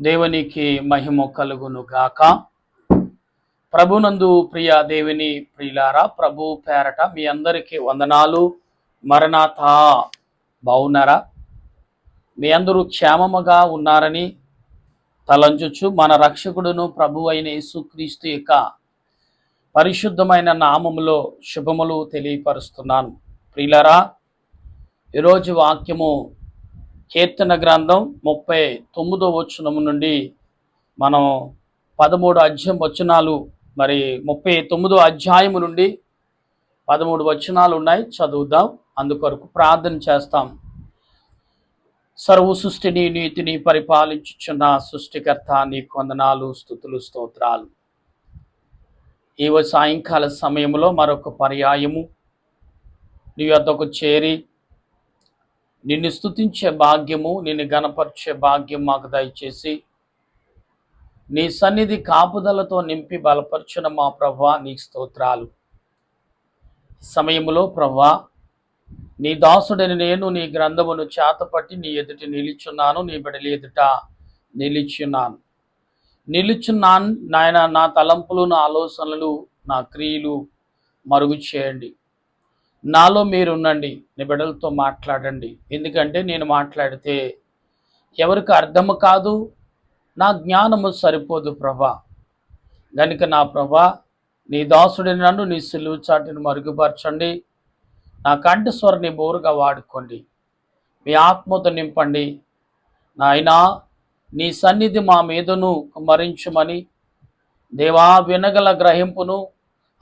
దేవునికి మహిమ కలుగును గాక. ప్రభునందు ప్రియ దేవుని ప్రియులారా, ప్రభు పేరట మీ అందరికీ వందనాలు. మరణాథా, బాగున్నారా? మీ అందరూ క్షేమముగా ఉన్నారని తలంచుచు మన రక్షకుడును ప్రభు అయిన యేసుక్రీస్తు యొక్క పరిశుద్ధమైన నామములో శుభములు తెలియపరుస్తున్నాను. ప్రియులారా, ఈరోజు వాక్యము కీర్తన గ్రంథం 39వ వచనము నుండి మనం 13 వచనాలు, మరి 39వ అధ్యాయము నుండి 13 వచనాలు ఉన్నాయి, చదువుదాం. అందుకొరకు ప్రార్థన చేస్తాం. సర్వ సృష్టిని నీతిని పరిపాలించుచున్న సృష్టికర్త, నీకు వందనాలు, స్తుతులు, స్తోత్రాలు. ఈ సాయంకాల సమయంలో మరొక పర్యాయము నీ వద్దకు చేరి నిన్ను స్తుతించే భాగ్యము, నిన్ను గణపరిచే భాగ్యం మాకు దయచేసి నీ సన్నిధి కాపుదలతో నింపి బలపరచున మా ప్రభువా, నీకు స్తోత్రాలు. సమయంలో ప్రభువా, నీ దాసుడని నేను నీ గ్రంథమును చేతపట్టి నీ ఎదుట నిలుచున్నాను, నీ బిడ్డల ఎదుట నిలుచున్నాను నాయన. నా తలంపులు, నా ఆలోచనలు, నా క్రియలు మరుగు చేయండి. నాలో మీరుండండి, నీ బిడ్డలతో మాట్లాడండి. ఎందుకంటే నేను మాట్లాడితే ఎవరికి అర్థము కాదు, నా జ్ఞానము సరిపోదు ప్రభా. గనుక నా ప్రభా, నీ దాసుడిని నన్ను నీ సిలువ చాటును మరుగుపరచండి. నా కంఠస్వరాన్ని బోరుగా వాడుకోండి, మీ ఆత్మతో నింపండి. నాయనా, నీ సన్నిధి మా మీదను కుమ్మరించమని, దేవా, వినగల గ్రహింపును,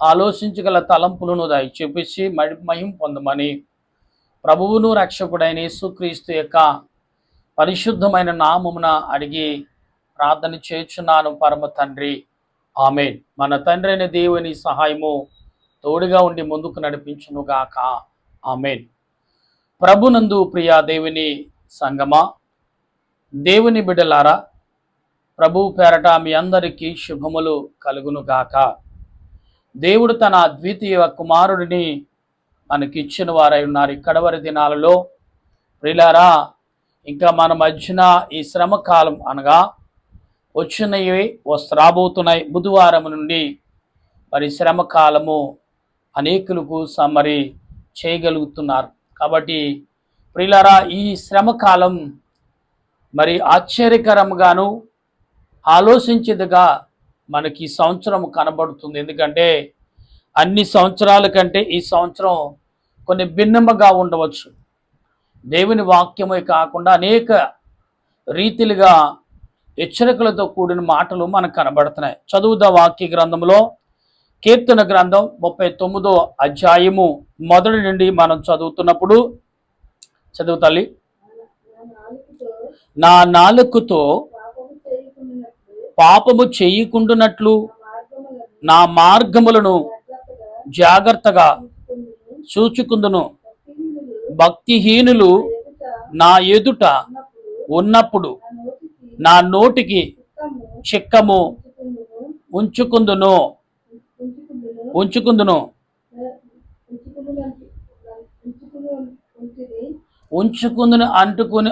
ఆలోచించగల తలంపులను దయచూపించి మహిమ పొందమని ప్రభువును రక్షకుడైన యేసుక్రీస్తు యొక్క పరిశుద్ధమైన నామమున అడిగి ప్రార్థన చేయుచున్నాను పరమ తండ్రి, ఆమేన్. మన తండ్రి అయిన దేవుని సహాయము తోడుగా ఉండి ముందుకు నడిపించునుగాక, ఆమేన్. ప్రభునందు ప్రియ దేవుని సంగమా, దేవుని బిడ్డలారా, ప్రభు పేరట మీ అందరికీ శుభములు కలుగునుగాక. దేవుడు తన అద్వితీయ కుమారుడిని మనకిచ్చిన వారై ఉన్నారు. ఇక్కడవరి దినాలలో ప్రియులారా, ఇంకా మన మధ్యన ఈ శ్రమ కాలం అనగా వచ్చినవి రాబోతున్నాయి. బుధవారం నుండి మరి శ్రమ కాలము అనేకులకు సమ్మరి చేయగలుగుతున్నారు. కాబట్టి ప్రియులారా, ఈ శ్రమ కాలం మరి ఆశ్చర్యకరంగాను ఆలోచించేదిగా మనకి ఈ సంవత్సరం కనబడుతుంది. ఎందుకంటే అన్ని సంవత్సరాల కంటే ఈ సంవత్సరం కొన్ని భిన్నముగా ఉండవచ్చు. దేవుని వాక్యమే కాకుండా అనేక రీతిలుగా హెచ్చరికలతో కూడిన మాటలు మనకు కనబడుతున్నాయి. చదువుదా వాక్య గ్రంథంలో కీర్తన గ్రంథం 39వ అధ్యాయము మొదటి నుండి మనం చదువుతున్నప్పుడు, చదువు తల్లి. నా నాలుకతో పాపము చేయకుండునట్లు నా మార్గములను జాగ్రత్తగా చూచుకుందును. భక్తిహీనులు నా ఎదుట ఉన్నప్పుడు నా నోటికి చిక్కము ఉంచుకుందును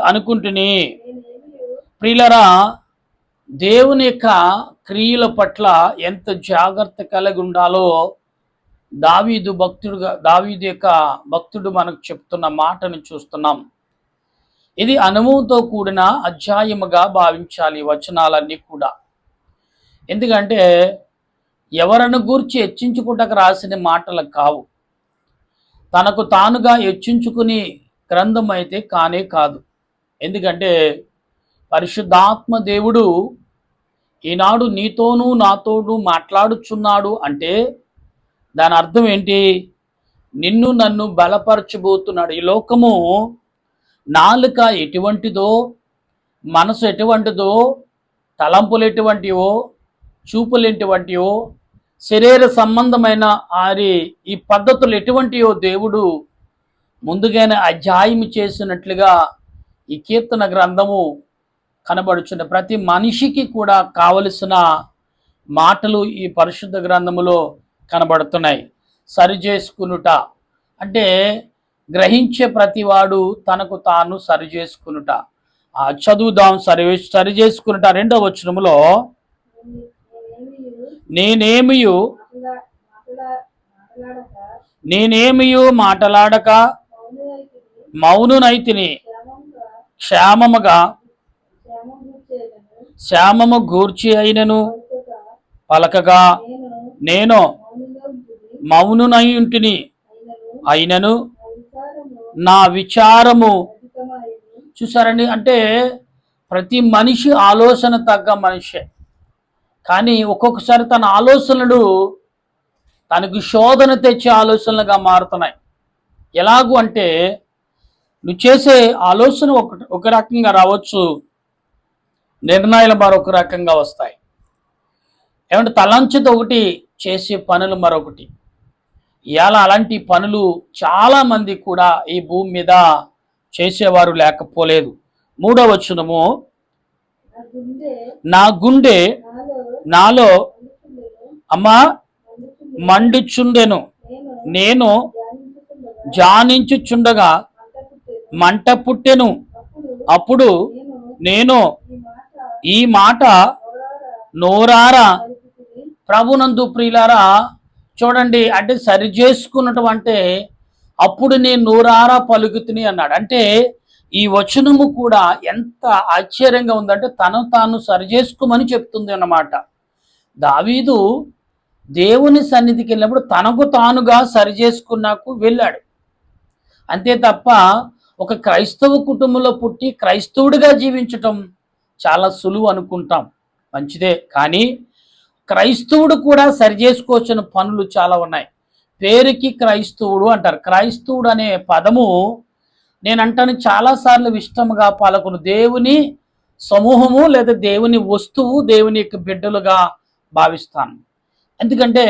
అనుకుంటుని. ప్రియులరా, దేవుని యొక్క క్రియల పట్ల ఎంత జాగ్రత్త కలిగి ఉండాలో దావీదు యొక్క భక్తుడు మనకు చెప్తున్న మాటను చూస్తున్నాం. ఇది అనుభవంతో కూడిన అధ్యాయముగా భావించాలి వచనాలన్నీ కూడా. ఎందుకంటే ఎవరను గూర్చి హెచ్చించుకుంటకు రాసిన మాటలు కావు, తనకు తానుగా హెచ్చించుకుని గ్రంథం అయితే కానే కాదు. ఎందుకంటే పరిశుద్ధాత్మ దేవుడు ఈనాడు నీతోనూ నాతోనూ మాట్లాడుచున్నాడు అంటే దాని అర్థం ఏంటి? నిన్ను నన్ను బలపరచబోతున్నాడు. ఈ లోకము నాలుక ఎటువంటిదో, మనసు ఎటువంటిదో, తలంపులు ఎటువంటివో, చూపులు ఎటువంటివో, శరీర సంబంధమైన ఈ పద్ధతులు ఎటువంటివో దేవుడు ముందుగానే అధ్యాయం చేసినట్లుగా ఈ కీర్తన గ్రంథము కనబడుచున్న ప్రతి మనిషికి కూడా కావలసిన మాటలు ఈ పరిశుద్ధ గ్రంథములో కనబడుతున్నాయి. సరిచేసుకునుట అంటే గ్రహించే ప్రతివాడు తనకు తాను సరిచేసుకునుట. చదువుదాం. సరి చేసుకున్నట 2వ వచనములో, నేనేమియు మాటలాడక మౌనునైతిని, క్షేమము గూర్చి అయినను పలకగా నేను మౌనునైంటిని, అయినను నా విచారము. చూసారండి, అంటే ప్రతి మనిషి ఆలోచన తగ్గ మనిషే, కానీ ఒక్కొక్కసారి తన ఆలోచనలు తనకు శోధన తెచ్చే ఆలోచనలుగా మారుతున్నాయి. ఎలాగూ అంటే నువ్వు చేసే ఆలోచన ఒక రకంగా రావచ్చు, నిర్ణయాలు మరొక రకంగా వస్తాయి. ఏమంటే తలంచితో ఒకటి, చేసే పనులు మరొకటి. ఇవాళ అలాంటి పనులు చాలామంది కూడా ఈ భూమి మీద చేసేవారు లేకపోలేదు. 3వ వచనము, నా గుండె నాలో అమ్మా మండుచుండెను, నేను ధ్యానించుచుండగా మంట పుట్టెను. అప్పుడు నేను ఈ మాట నోరారా. ప్రభునందు ప్రియులారా, చూడండి, అంటే సరి చేసుకున్నటం అంటే అప్పుడు నేను నోరారా పలుకుతుని అన్నాడు. అంటే ఈ వచనము కూడా ఎంత ఆశ్చర్యంగా ఉందంటే తను తాను సరి చేసుకోమని చెప్తుంది అన్నమాట. దావీదు దేవుని సన్నిధికి వెళ్ళినప్పుడు తనకు తానుగా సరి చేసుకున్నాకు వెళ్ళాడు. అంతే తప్ప ఒక క్రైస్తవ కుటుంబంలో పుట్టి క్రైస్తవుడిగా జీవించటం చాలా సులువు అనుకుంటాం, మంచిదే. కానీ క్రైస్తవుడు కూడా సరి చేసుకోవచ్చిన పనులు చాలా ఉన్నాయి. పేరుకి క్రైస్తవుడు అంటారు. క్రైస్తవుడు అనే పదము నేనంటాను చాలాసార్లు ఇష్టంగా పలుకును దేవుని సమూహము లేదా దేవుని వస్తువు, దేవుని యొక్క బిడ్డలుగా భావిస్తాను. ఎందుకంటే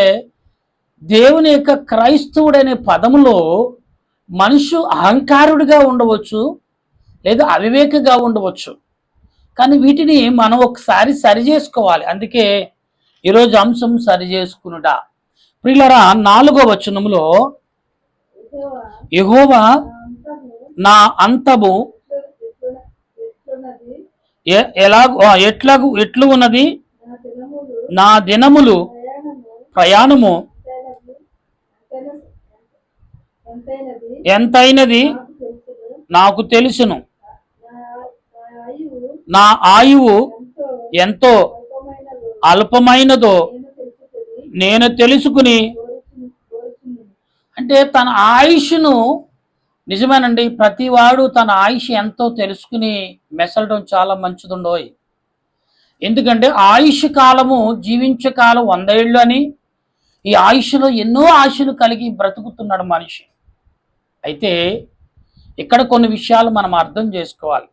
దేవుని యొక్క క్రైస్తవుడనే పదములో మనుషు అహంకారుడిగా ఉండవచ్చు, లేదా అవివేకగా ఉండవచ్చు. కానీ వీటిని మనం ఒకసారి సరి చేసుకోవాలి. అందుకే ఈరోజు అంశం సరి చేసుకునుట. ప్రియులారా, 4వ వచనములో, యెహోవా నా అంతము ఎట్లు ఉన్నది, నా దినములు ప్రయాణము ఎంతైనది నాకు తెలుసును, నా ఆయువు ఎంతో అల్పమైనదో నేను తెలుసుకుని. అంటే తన ఆయుష్ను, నిజమేనండి, ప్రతివాడు తన ఆయుష్ ఎంతో తెలుసుకుని మెసలడం చాలా మంచిదుండోయ్. ఎందుకంటే ఆయుష్ కాలము, జీవించే కాలం 100 ఏళ్ళు అని, ఈ ఆయుష్లో ఎన్నో ఆశలు కలిగి బ్రతుకుతున్నాడు మనిషి. అయితే ఇక్కడ కొన్ని విషయాలు మనం అర్థం చేసుకోవాలి.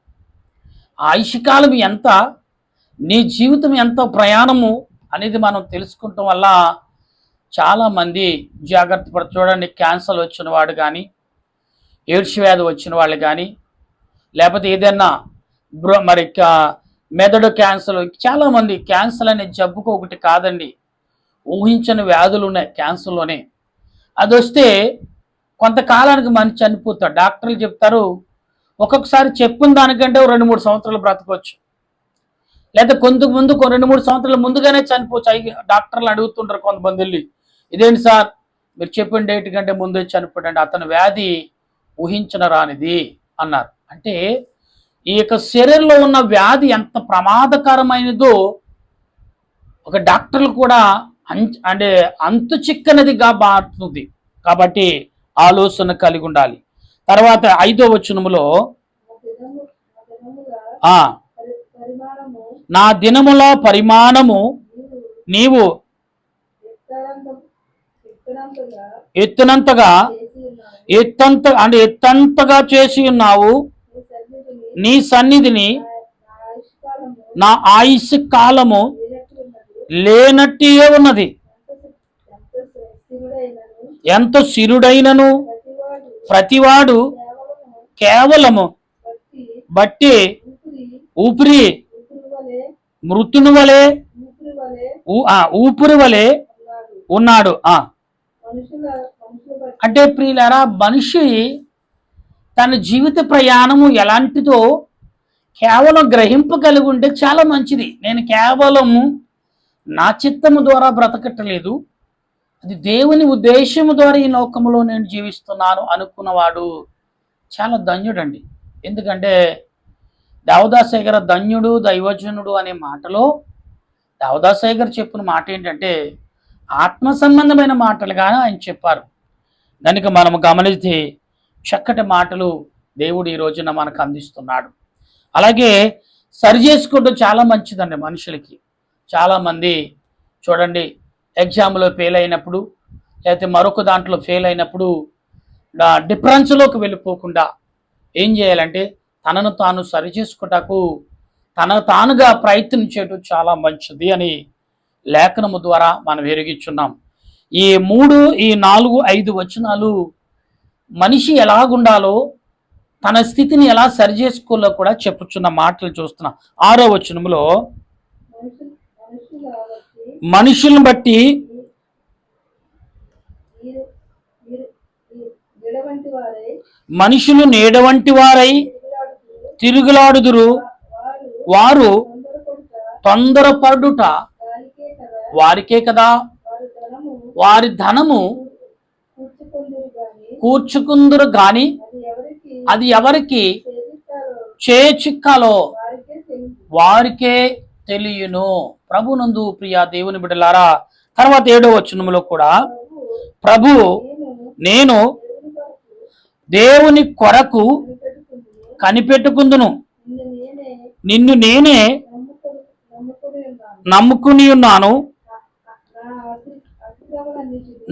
ఆయుష్ కాలం ఎంత, నీ జీవితం ఎంత ప్రయాణము అనేది మనం తెలుసుకుంటాం వల్ల చాలామంది జాగ్రత్త పడు. చూడండి, క్యాన్సర్ వచ్చిన వాడు కానీ, ఎయిడ్స్ వ్యాధి వచ్చిన వాళ్ళు కానీ, లేకపోతే ఏదైనా మరి మెదడు క్యాన్సర్, చాలామంది క్యాన్సర్ అనే జబ్బుకు ఒకటి కాదండి, ఊహించని వ్యాధులు ఉన్నాయి క్యాన్సర్లోనే. అది వస్తే కొంతకాలానికి మనిషి చనిపోతాడు. డాక్టర్లు చెప్తారు ఒక్కొక్కసారి చెప్పిన దానికంటే 2-3 సంవత్సరాలు బ్రతకొచ్చు, లేదా ముందు 2-3 సంవత్సరాల ముందుగానే చనిపోవచ్చు. డాక్టర్లు అడుగుతుంటారు కొంతమంది వెళ్ళి, ఇదేంటి సార్ మీరు చెప్పిన డేట్ కంటే ముందే చనిపోయాడు, అతని వ్యాధి ఊహించిన రానిది అన్నారు. అంటే ఈ యొక్క శరీరంలో ఉన్న వ్యాధి ఎంత ప్రమాదకరమైనదో ఒక డాక్టర్లు కూడా అంటే అంతు చిక్కనదిగా మారుతుంది. కాబట్టి ఆలోచన కలిగి ఉండాలి. తర్వాత 5వ వచనములో, నా దినముల పరిమాణము నీవు ఎత్తంతగా చేసి ఉన్నావు, నీ సన్నిధిని నా ఆయుష్ కాలము లేనట్టే ఉన్నది. ఎంత శిరుడైనను ప్రతివాడు కేవలము బట్టి ఊపిరి మృతుని వలె ఊపిరి వలె ఉన్నాడు. అంటే ప్రియులారా, మనిషి తన జీవిత ప్రయాణము ఎలాంటిదో కేవలం గ్రహింపు కలిగి ఉంటే చాలా మంచిది. నేను కేవలము నా చిత్తము ద్వారా బ్రతకట్లేదు, అది దేవుని ఉద్దేశము ద్వారా ఈ లోకంలో నేను జీవిస్తున్నాను అనుకున్నవాడు చాలా ధన్యుడండి. ఎందుకంటే దేవదాసయ్య గారు ధన్యుడు దైవజనుడు అనే మాటలో దేవదాసయ్య గారు చెప్పిన మాట ఏంటంటే ఆత్మ సంబంధమైన మాటలుగా ఆయన చెప్పారు. కనుక మనము గమనిస్తే చక్కటి మాటలు దేవుడు ఈ రోజున మనకు అందిస్తున్నాడు. అలాగే సరి చేసుకోవడం చాలా మంచిదండి మనుషులకి. చాలామంది చూడండి, ఎగ్జామ్లో ఫెయిల్ అయినప్పుడు లేకపోతే మరొక దాంట్లో ఫెయిల్ అయినప్పుడు డిఫరెన్స్లోకి వెళ్ళిపోకుండా ఏం చేయాలంటే తనను తాను సరి చేసుకుంటకు తనను తానుగా ప్రయత్నించేయడం చాలా మంచిది అని లేఖనము ద్వారా మనం ఎరిగిస్తున్నాం. ఈ 3, 4, 5 వచనాలు మనిషి ఎలాగుండాలో తన స్థితిని ఎలా సరి చేసుకోవాలో కూడా చెప్పుచున్న మాటలు చూస్తున్నాం. 6వ వచనంలో మనుషులను బట్టి మనుషులు నీడ వంటి వారై తిరుగులాడుదురు, వారు తొందరపడుట వారికే కదా, వారి ధనము కూర్చుకుందురు గాని అది ఎవరికి చేచిక్కాలో వారికే తెలియను. ప్రభునందు ప్రియ దేవుని బిడ్డలారా, తర్వాత 7వ వచనములో కూడా ప్రభు నేను దేవుని కొరకు కనిపెట్టుకుందును, నిన్ను నేనే నమ్ముకుని ఉన్నాను,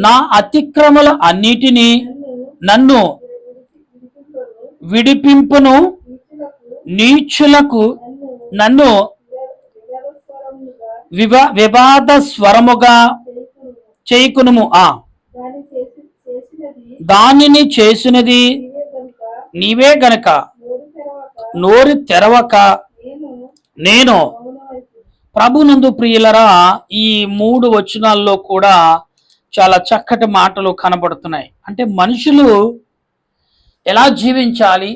నా అతిక్రమల అన్నిటినీ నన్ను విడిపింపును, నీచులకు నన్ను వివాద స్వరముగా చేయుకునుము. దానిని చేసినది నీవే గనక నోరు తెరవక నేను. ప్రభునందు ప్రియులరా, ఈ 3 వచనాల్లో కూడా చాలా చక్కటి మాటలు కనబడుతున్నాయి. అంటే మనుషులు ఎలా జీవించాలి,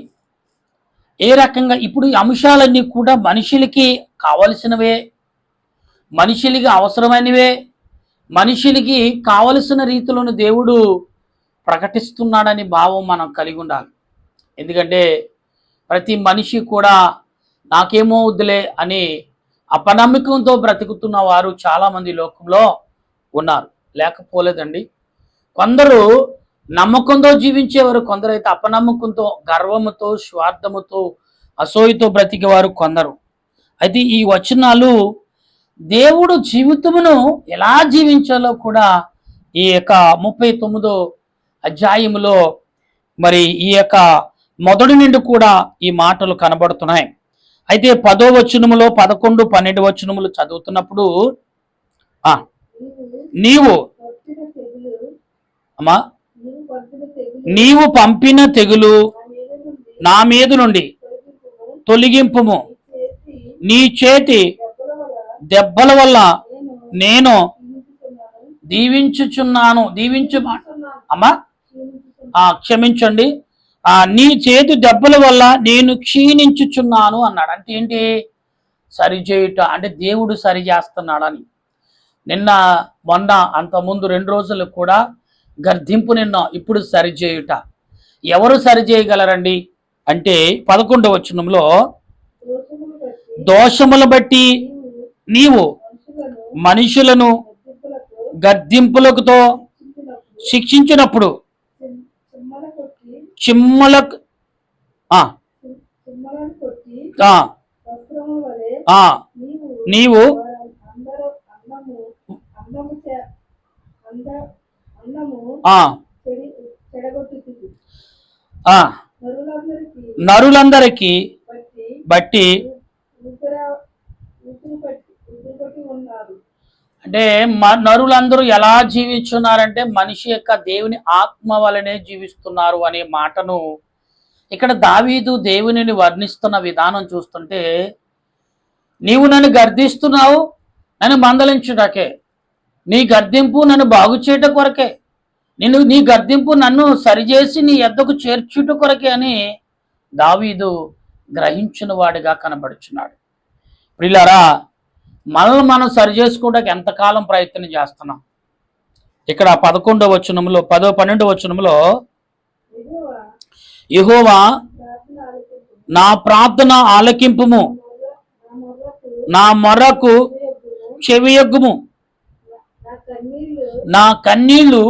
ఏ రకంగా, ఇప్పుడు ఈ అంశాలన్నీ కూడా మనుషులకి కావలసినవే, మనుషులకి అవసరమైనవే, మనుషులకి కావలసిన రీతిలోని దేవుడు ప్రకటిస్తున్నాడని భావం మనం కలిగి ఉండాలి. ఎందుకంటే ప్రతి మనిషి కూడా నాకేమో వద్దులే అని అపనమ్మకంతో బ్రతుకుతున్న వారు చాలామంది లోకంలో ఉన్నారు. లేకపోలేదండి. కొందరు నమ్మకంతో జీవించేవారు, కొందరైతే అపనమ్మకంతో, గర్వముతో, స్వార్థముతో, అసూయతో బ్రతికేవారు కొందరు. అయితే ఈ వచనాలు దేవుడు జీవితమును ఎలా జీవించాలో కూడా ఈ యొక్క 39వ అధ్యాయములో మరి ఈ యొక్క మొదటి నుండి కూడా ఈ మాటలు కనబడుతున్నాయి. అయితే 10వ వచనములో 11, 12 వచనములు చదువుతున్నప్పుడు నీవు అమ్మా నీవు పంపిన తెగులు నా మీద నుండి తొలగింపుము, నీ చేతి దెబ్బల వల్ల నేను దీవించుచున్నాను. అమ్మా క్షమించండి, నీ చేతి దెబ్బల వల్ల నేను క్షీణించుచున్నాను అన్నాడు. అంటే ఏంటి? సరిచేయుట అంటే దేవుడు సరి చేస్తున్నాడని. నిన్న మొన్న అంతకుముందు 2 రోజులు కూడా గర్ధింపు, నిన్న ఇప్పుడు సరిచేయుట. ఎవరు సరిచేయగలరండి అంటే 11వ వచనంలో దోషములు బట్టి నీవు మనుషులను గద్దింపులతో శిక్షించినప్పుడు చిమ్మలకు నీవు నరులందరికీ బట్టి అంటే నరులందరూ ఎలా జీవిస్తున్నారంటే మనిషి యొక్క దేవుని ఆత్మ వలనే జీవిస్తున్నారు అనే మాటను ఇక్కడ దావీదు దేవునిని వర్ణిస్తున్న విధానం చూస్తుంటే, నీవు నన్ను గర్దిస్తున్నావు, నన్ను మందలించుటకే, నీ గర్దింపు నన్ను బాగు చేయట కొరకే, నీ గర్దింపు నన్ను సరిచేసి నీ యొద్దకు చేర్చుట కొరకే అని దావీదు గ్రహించిన వాడిగా కనబడుచున్నాడు. ప్రియులారా, మనల్ని మనం సరి చేసుకోవడానికి ఎంతకాలం ప్రయత్నం చేస్తున్నాం? ఇక్కడ 11వ వచనంలో 12వ వచనంలో యెహోవా నా ప్రార్థన ఆలకింపుము, నా మొర్రకు చెవియొగ్గుము, నా కన్నీళ్లు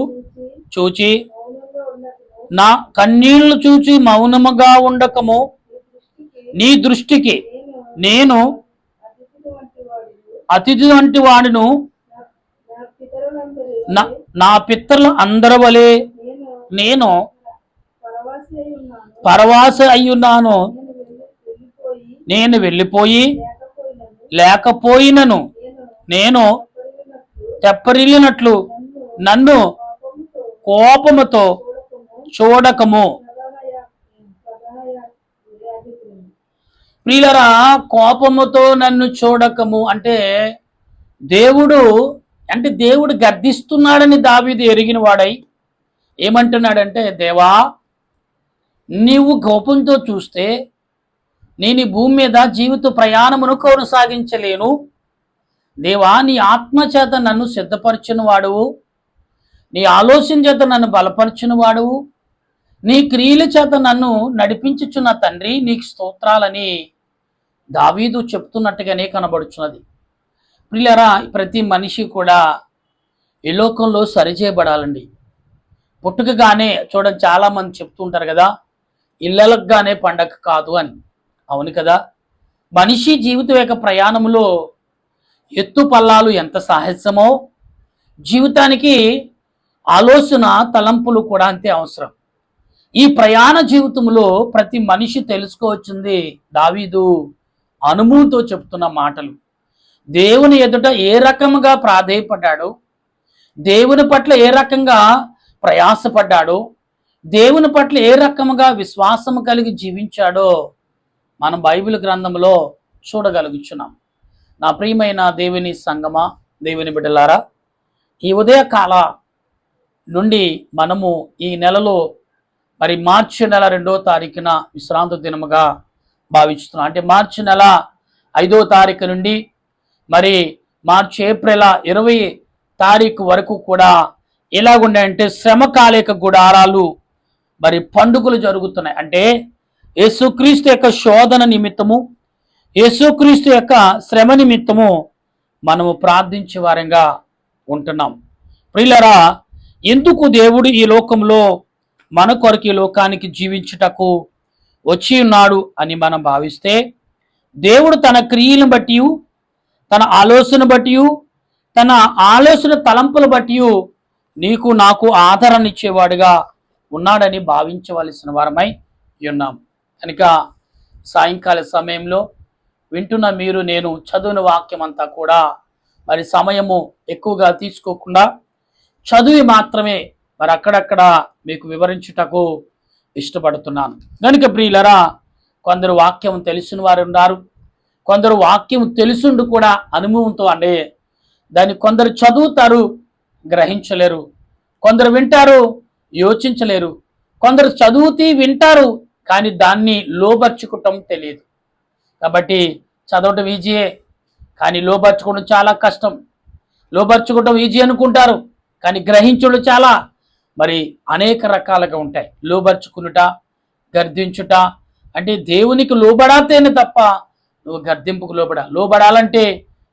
చూచి మౌనముగా ఉండకము, నీ దృష్టికి నేను అతిథి వంటి వాడును, నా పితరుల అందరి వలె నేను పరవాసి అయ్యున్నాను. నేను వెళ్ళిపోయి లేకపోయినను నేను తెప్పరిల్లినట్లు నన్ను కోపముతో చూడకము. ప్రియులరా, కోపముతో నన్ను చూడకము అంటే దేవుడు గద్దిస్తున్నాడని దావీదు ఎరిగిన వాడై ఏమంటున్నాడంటే, దేవా, నీవు కోపంతో చూస్తే నేను ఈ భూమి మీద జీవిత ప్రయాణమును కొనసాగించలేను. దేవా, నీ ఆత్మ చేత నన్ను సిద్ధపరచిన వాడువు, నీ ఆలోచన చేత నన్ను బలపరచిన వాడువు, నీ క్రియల చేత నన్ను నడిపించుచున్న తండ్రి, నీకు స్తోత్రాలని దావీదు చెప్తున్నట్టుగానే కనబడుచున్నది. ప్రియులారా, ప్రతి మనిషి కూడా ఈ లోకంలో సరిచేయబడాలండి. పుట్టుకగానే చూడండి, చాలా మంది చెప్తుంటారు కదా, ఇళ్ళలకుగానే పండగ కాదు అని. అవును కదా. మనిషి జీవితం యొక్క ప్రయాణంలో ఎత్తు పల్లాలు ఎంత సహజమో, జీవితానికి ఆలోచన తలంపులు కూడా అంతే అవసరం. ఈ ప్రయాణ జీవితంలో ప్రతి మనిషి తెలుసుకోవచ్చింది దావీదు అనుభవంతో చెప్తున్న మాటలు. దేవుని ఎదుట ఏ రకంగా ప్రాధేయపడ్డాడో, దేవుని పట్ల ఏ రకంగా ప్రయాసపడ్డాడో, దేవుని పట్ల ఏ రకంగా విశ్వాసం కలిగి జీవించాడో మనం బైబిల్ గ్రంథంలో చూడగలుగుచున్నాం. నా ప్రియమైన దేవుని సంగమా, దేవుని బిడ్డలారా, ఈ ఉదయకాల నుండి మనము ఈ నెలలో మరి మార్చి నెల 2వ తారీఖున విశ్రాంతి దినముగా భావిస్తున్నాం. అంటే మార్చి నెల 5వ తారీఖు నుండి మరి ఏప్రిల్ 20 తారీఖు వరకు కూడా ఎలాగున్నాయంటే శ్రమకాలిక గుడారాలు మరి పండుగలు జరుగుతున్నాయి. అంటే యేసుక్రీస్తు యొక్క శోధన నిమిత్తము, యేసుక్రీస్తు యొక్క శ్రమ నిమిత్తము మనము ప్రార్థించే వారంగా ఉంటున్నాం. ప్రియులారా, ఎందుకు దేవుడు ఈ లోకంలో మన కొరకు ఈ లోకానికి జీవించుటకు వచ్చి ఉన్నాడు అని మనం భావిస్తే, దేవుడు తన క్రియలను బట్టి, తన ఆలోచన బట్టి, తన ఆలోచన తలంపులు బట్టి నీకు నాకు ఆదరణ ఇచ్చేవాడుగా ఉన్నాడని భావించవలసిన వారమై ఉన్నాం. కనుక సాయంకాల సమయంలో వింటున్న మీరు, నేను చదువుని వాక్యం అంతా కూడా మరి సమయము ఎక్కువగా తీసుకోకుండా చదివి మాత్రమే మరి అక్కడక్కడ మీకు వివరించుటకు ఇష్టపడుతున్నాను. కనుక ప్రియులరా, కొందరు వాక్యం తెలిసిన వారు ఉన్నారు, కొందరు వాక్యం తెలుసుండు కూడా అనుభవంతో అంటే దాన్ని కొందరు చదువుతారు, గ్రహించలేరు, కొందరు వింటారు, యోచించలేరు, కొందరు చదువుతూ వింటారు కానీ దాన్ని లోబర్చుకోవటం తెలియదు. కాబట్టి చదవటం ఈజీయే కానీ లోబర్చుకోవడం చాలా కష్టం. లోబర్చుకోవటం ఈజీ అనుకుంటారు కానీ గ్రహించడం చాలా మరి అనేక రకాలుగా ఉంటాయి. లోబర్చుకునుట, గర్దించుట అంటే దేవునికి లోబడాతేనే తప్ప నువ్వు గర్దింపుకు లోబడాలంటే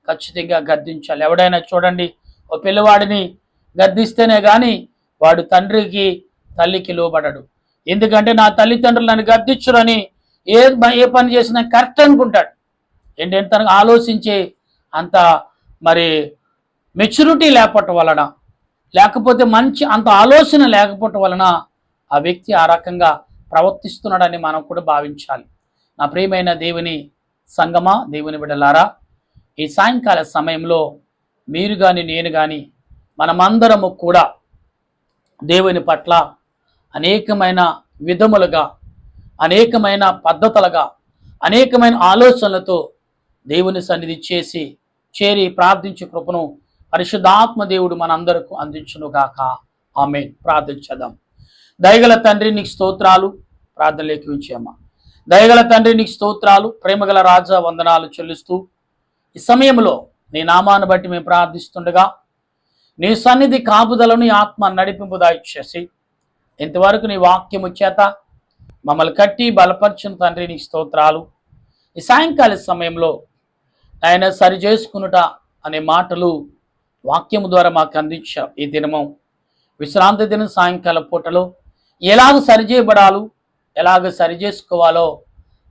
ఖచ్చితంగా గర్దించాలి. ఎవడైనా చూడండి, ఓ పిల్లవాడిని గర్దిస్తేనే కానీ వాడు తండ్రికి తల్లికి లోబడడు. ఎందుకంటే నా తల్లిదండ్రులు నన్ను గర్దించురని ఏ పని చేసినా కరెక్ట్ అనుకుంటాడు. ఏంటంటే తనకు ఆలోచించే అంత మరి మెచ్యూరిటీ లేకపోవటం వలన, లేకపోతే మంచి అంత ఆలోచన లేకపోవటం వలన ఆ వ్యక్తి ఆ రకంగా ప్రవర్తిస్తున్నాడని మనం కూడా భావించాలి. నా ప్రియమైన దేవుని సంగమా, దేవుని బిడ్డలారా, ఈ సాయంకాల సమయంలో మీరు కానీ నేను కానీ మనమందరము కూడా దేవుని పట్ల అనేకమైన విధములుగా, అనేకమైన పద్ధతులుగా, అనేకమైన ఆలోచనలతో దేవుని సన్నిధి చేరి ప్రార్థించే కృపను పరిశుద్ధాత్మ దేవుడు మనందరకు అందించునుగాక. ఆమేన్. ప్రార్థించేద్దాం. దయగల తండ్రి, నీకు స్తోత్రాలు. ప్రార్థనలోకి ఉంచామా. దయగల తండ్రి నీకు స్తోత్రాలు, ప్రేమగల రాజా వందనాలు చెల్లిస్తూ ఈ సమయంలో నీ నామాన్ని బట్టి మేము ప్రార్థిస్తుండగా నీ సన్నిధి కాపుదలను నీ ఆత్మ నడిపింపు దయచేసి ఇంతవరకు నీ వాక్యము చేత మమ్మల్ని కట్టి బలపరిచిన తండ్రి నీకు స్తోత్రాలు. ఈ సాయంకాల సమయంలో ఆయన సరి చేసుకునుట అనే మాటలు వాక్యము ద్వారా మాకు అందించావు. ఈ దినము విశ్రాంతి దినం సాయంకాల పూటలో ఎలాగ సరిచేయబడాలో, ఎలాగ సరి చేసుకోవాలో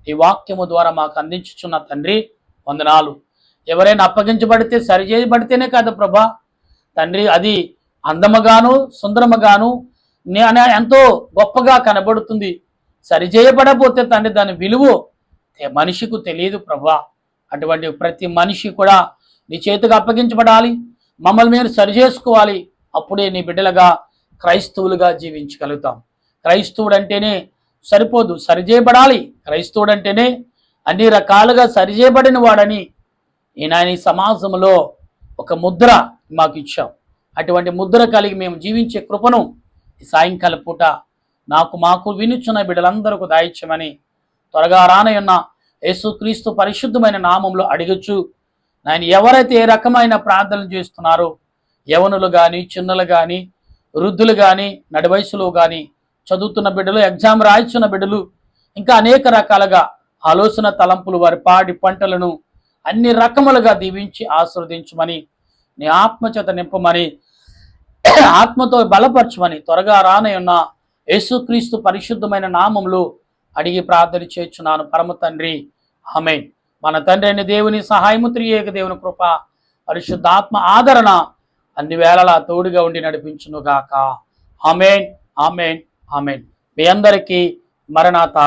ఈ వాక్యము ద్వారా మాకు అందించుచున్న తండ్రి వందనాలు. ఎవరైనా అప్పగించబడితే సరి చేయబడితేనే కాదు ప్రభా తండ్రి, అది అందముగాను సుందరముగాను ఎంతో గొప్పగా కనబడుతుంది. సరిచేయబడపోతే తండ్రి దాని విలువ మనిషికి తెలియదు ప్రభా. అటువంటి ప్రతి మనిషి కూడా నీ చేతికి అప్పగించబడాలి, మమ్మల్ని మీరు సరి చేసుకోవాలి. అప్పుడే నీ బిడ్డలుగా క్రైస్తవులుగా జీవించగలుగుతాం. క్రైస్తవుడు అంటేనే సరిపోదు, సరిచేయబడాలి. క్రైస్తవుడు అంటేనే అన్ని రకాలుగా సరిచేయబడిన వాడని ఈ సమాజంలో ఒక ముద్ర మాకు ఇచ్చాం. అటువంటి ముద్ర కలిగి మేము జీవించే కృపను ఈ సాయంకాల పూట మాకు వినుచున్న బిడ్డలందరికీ దాయిచ్చమని త్వరగా రానయున్న యేసుక్రీస్తు పరిశుద్ధమైన నామంలో అడిగచ్చు. ఆయన ఎవరైతే ఏ రకమైన ప్రార్థనలు చేస్తున్నారో, యవనులు కానీ, చిన్నలు కానీ, వృద్ధులు కానీ, నడి వయసులో కానీ, చదువుతున్న బిడ్డలు, ఎగ్జామ్ రాయిస్తున్న బిడ్డలు, ఇంకా అనేక రకాలుగా ఆలోచన తలంపులు, వారి పాడి పంటలను అన్ని రకములుగా దీవించి ఆశీర్వదించమని, నీ ఆత్మచేత నింపమని, ఆత్మతో బలపరచమని త్వరగా రానయున్న యేసుక్రీస్తు పరిశుద్ధమైన నామంలో అడిగి ప్రార్థన చేస్తున్నాను పరమ తండ్రి, ఆమేన్. మన తండ్రి అయిన దేవుని సహాయము, త్రియేక దేవుని కృప, పరిశుద్ధాత్మ ఆదరణ అన్ని వేళలా తోడుగా ఉండి నడిపించును గాక. ఆమేన్, ఆమేన్, ఆమేన్. మీ అందరికీ మరణాత.